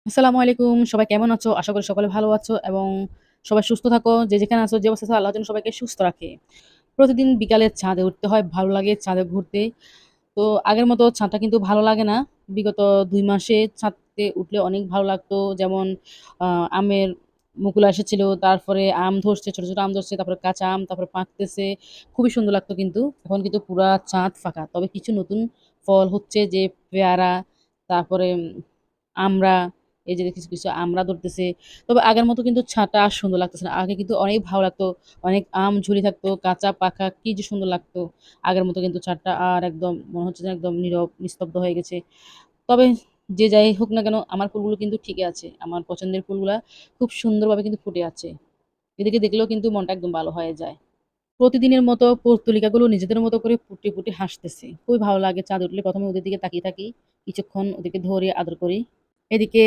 আসসালামু আলাইকুম। সবাই কেমন আছো? আশা করি সকলে ভালো আছো এবং সবাই সুস্থ থাকো। যে যেখানে আছো, যে অবস্থায় আছো আল্লাহ যেন সবাইকে সুস্থ রাখে। প্রতিদিন বিকালে ছাদে উঠতে হয়, ভালো লাগে ছাদে ঘুরতে। তো আগের মতো ছাদটা কিন্তু ভালো লাগে না। বিগত ২ মাসে ছাদে উঠলে অনেক ভালো লাগতো। যেমন আ আমের মুকুল এসেছিল, তারপরে আম ধরছে, ছোট, ছোট আম ধরছে, তারপরে কাঁচা আম, তারপরে পাকতেছে। খুবই সুন্দর লাগতো কিন্তু। এখন কিন্তু পুরা ছাদ ফাঁকা। তবে কিছু নতুন ফল হচ্ছে যে পেয়ারা, তারপরে আমড়া, এই যে কিছু, কিছু আমড়া ধরতেছে। তবে আগের মতো কিন্তু ছাদটা আর সুন্দর লাগতেছে না। আগে কিন্তু অনেক ভালো লাগতো। অনেক আম ঝুলি থাকতো, কাঁচা পাকা কি যে সুন্দর লাগতো। আগের মতো কিন্তু ছাদটা আর একদম মনে হচ্ছে যে একদম নীরব, নিস্তব্ধ হয়ে গেছে। তবে যে যাই হোক না কেন আমার ফুলগুলো কিন্তু ঠিকই আছে। আমার পছন্দের ফুলগুলা খুব সুন্দরভাবে কিন্তু ফুটে আছে। এদেরকে দেখলেও কিন্তু মনটা একদম ভালো হয়ে যায়। প্রতিদিনের মতো পর্তুলিকাগুলো নিজেদের মতো করে ফুটে, ফুটে হাসতেছে। খুবই ভালো লাগে চাঁদ উঠলে ১ম এ ওদের দিকে তাকিয়ে থাকি। কিছুক্ষণ ওদেরকে ধরে আদর করি। এদিকে